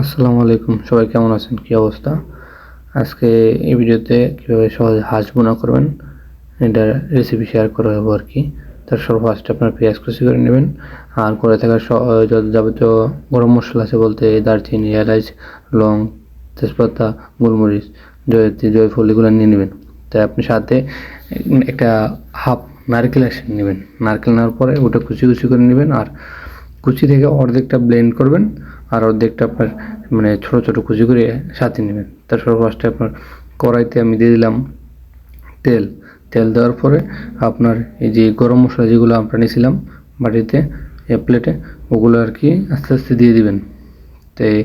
আসসালামু আলাইকুম, সবাই কেমন আছেন? কি অবস্থা? আজকে এই ভিডিওতে কীভাবে সহজে হাঁস ভুনা করবেন এটার রেসিপি শেয়ার করা হবে আর কি। তার ফার্স্টে আপনার পেঁয়াজ কুচি করে নেবেন, আর করে থাকা যত যাবতীয় গরম মশলা আছে বলতে দারচিনি, এলাচ, লং, তেজপাতা, গোলমরিচ, জয়িত্রী, জয়ফল এগুলো নিয়ে নেবেন। তাই আপনি সাথে একটা হাফ নারকেল নেবেন। নারকেল নেওয়ার পরে ওটা কুচি কুচি করে নেবেন, আর কুচি থেকে অর্ধেকটা ব্লেন্ড করবেন আর অর্ধেকটা আপনার মানে ছোটো ছোটো কুচি করে সাথে নেবেন। তারপর ফার্স্টে আপনার কড়াইতে আমি দিয়ে দিলাম তেল। তেল দেওয়ার পরে আপনার এই যে গরম মশলা যেগুলো আমরা নিয়েছিলাম বাটিতে প্লেটে, ওগুলো আর কি আস্তে আস্তে দিয়ে দিবেন। তো এই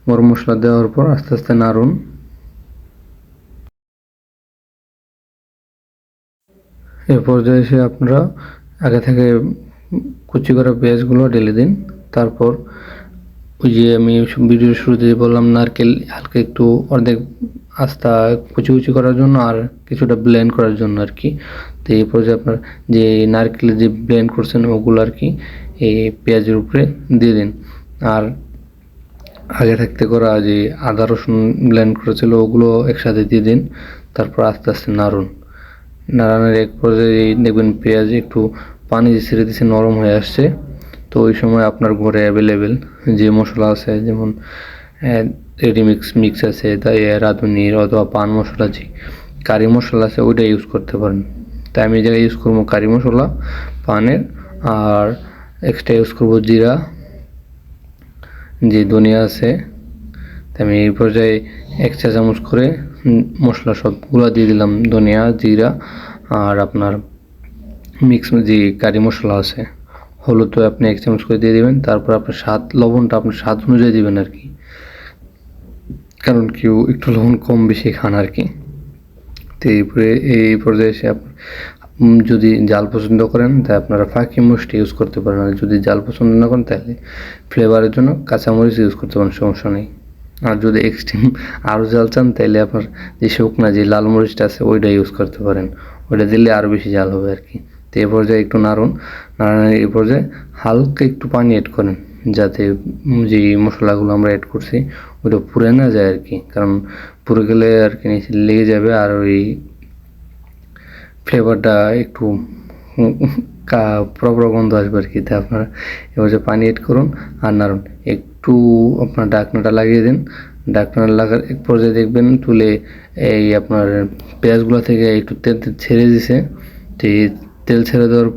গরম মশলা দেওয়ার পর আস্তে আস্তে নাড়ুন। এর পর্যায়ে এসে আপনারা আগে থেকে কুচি করা পেঁয়াজগুলো ঢেলে দিন। তারপর ওই যে আমি ভিডিওর শুরুতে বললাম নারকেল হালকা একটু অর্ধেক আস্তা কুচি কুচি করার জন্য আর কিছুটা ব্লেন্ড করার জন্য আর কি। তো এই পর্যায়ে আপনার যে নারকেল যে ব্লেন্ড করছেন ওগুলো আর কি এই পেঁয়াজের উপরে দিয়ে দিন। আর আগে থাকতে করা যে আদা রসুন ব্লেন্ড করেছিল ওগুলো একসাথে দিয়ে দিন। তারপর আস্তে আস্তে নাড়ুন। নাড়ানোর এক পর্যায়ে দেখবেন পেঁয়াজ একটু পানি ছেড়ে দিচ্ছে, নরম হয়ে আসছে। তো ওই সময় আপনার ঘরে অ্যাভেলেবেল যে মশলা আছে, যেমন রেডিমিক্স আছে, তাই রাঁধুনির অথবা পান মশলা, যে কারি মশলা আছে ওইটা ইউজ করতে পারেন। তাই আমি এই জায়গায় ইউজ করবো কারি মশলা পানের, আর এক্সট্রা ইউজ করবো জিরা, যে ধনিয়া আছে। তাই আমি এই পর্যায়ে 1 চা চামচ করে মশলা সবগুলো দিয়ে দিলাম, ধনিয়া, জিরা আর আপনার মিক্স যে কারি মশলা আছে। হলুদ তো আপনি 1 চামচ করে দিয়ে দেবেন। তারপর আপনার লবণটা আপনার স্বাদ অনুযায়ী দেবেন আর কি, কারণ কেউ একটু লবণ কম বেশি খান আর কি। তো এই পর্যায়ে এসে আপনার যদি জাল পছন্দ করেন তাই আপনারা ফাঁকি মরিচটা ইউজ করতে পারেন, আর যদি জাল পছন্দ না করেন তাহলে ফ্লেভারের জন্য কাঁচামরিচ ইউজ করতে পারেন, সমস্যা নেই। আর যদি এক্সট্রিম আরও জাল চান তাহলে আপনার যে শুকনা যে লাল মরিচটা আছে ওইটা ইউজ করতে পারেন, ওইটা দিলে আরও বেশি জাল হবে আর কি। তো এই পর্যায়ে একটু নাড়ুন। নাড়ানোর এই পর্যায়ে হালকা একটু পানি অ্যাড করেন, যাতে যে মশলাগুলো আমরা অ্যাড করছি ওইটা পুড়ে না যায় আর কি, কারণ পুড়ে গেলে আর কি নিচে লেগে যাবে আর ওই ফ্লেভারটা একটু প্রবল গন্ধ আসবে আর কি। তাই আপনারা এবার যে পানি অ্যাড করুন আর নাড়ুন। একটু আপনার ঢাকনাটা লাগিয়ে দিন। ঢাকনা লাগার এক পর্যায়ে দেখবেন তুলে এই আপনার পেঁয়াজগুলো থেকে একটু তেল ছেড়ে দিছে। তো এই তেল ছেড়ে দেওয়ার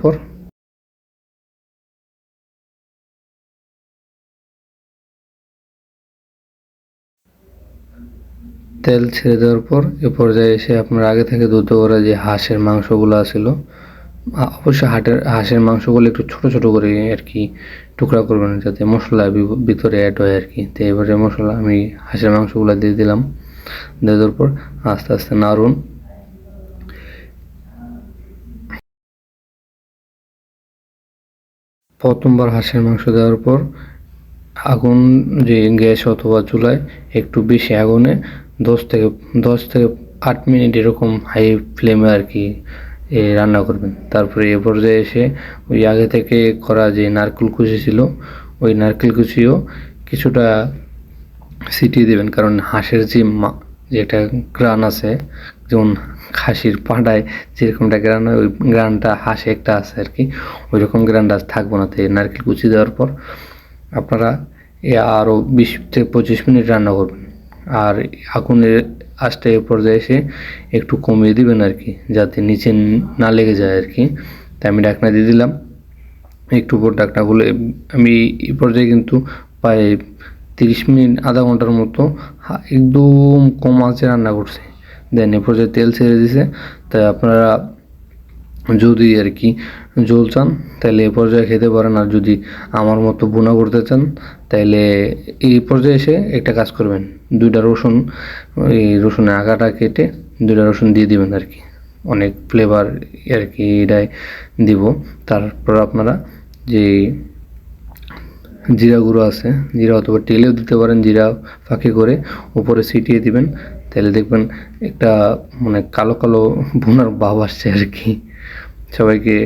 পর এ পর্যায়ে এসে আপনার আগে থেকে ধুত করা যে হাঁসের মাংসগুলো ছিল, অবশ্যই হাঁসের মাংসগুলো একটু ছোট ছোট করে আর কি টুকরা করবেন, যাতে মশলা ভিতরে অ্যাড হয় আর কি। তো এবারে মশলা আমি হাঁসের মাংসগুলো দিয়ে দিলাম। দিয়ে দেওয়ার পর আস্তে আস্তে নাড়ুন। প্রথমবার হাঁসের মাংস দেওয়ার পর আগুন যে গ্যাস অথবা চুলায় একটু বেশি আগুনে 10 থেকে 8 মিনিট এরকম হাই ফ্লেমে আর কি রান্না করবেন। তারপরে এ পর্যায়ে এসে ওই আগে থেকে করা যে নারকেল কুচি ছিল ওই নারকেল কুচিও কিছুটা ছিটিয়ে দেবেন, কারণ হাঁসের যেটা গ্রান আছে, যেমন খাসির পাড়ায় যেরকমটা গ্রান হয় ওই গ্রানটা হাঁসে একটা আছে আর কি, ওই রকম গ্রানটা থাকবো না। তো নারকেল কুচি দেওয়ার পর আপনারা আরও 20 থেকে 25 মিনিট রান্না করবেন। আর আগুনের আঁচটা এ পর্যায়ে এসে একটু কমিয়ে দিবেন আর কি, যাতে নিচে না লেগে যায় আর কি। তাই আমি ঢাকনা দিয়ে দিলাম। একটু পর ঢাকনা খুলে আমি এই পর্যায়ে কিন্তু প্রায় 30 মিনিট আধা ঘন্টার মতো একদম কম আঁচে রান্না করছি। দেন এ পর্যায়ে তেল ছেড়ে দিছে। তাই আপনারা যদি আর কি ঝোল চান তাহলে এই পর্যায়ে খেতে পারেন, আর যদি আমার মতো ভুনা করতে চান তাহলে এই পর্যায়ে এসে একটা কাজ করবেন, 2টা রসুন, এই রসুনের আগাটা কেটে 2টা রসুন দিয়ে দিবেন আর কি, অনেক ফ্লেভার আর কি এটাই দিব। তারপর আপনারা যে জিরা গুঁড়ো আছে, জিরা অথবা তেলেও দিতে পারেন, জিরা ফাঁকি করে উপরে ছিটিয়ে দিবেন। তাহলে দেখবেন একটা মানে কালো কালো ভুনার ভাব আসছে আর কি। সবাইকে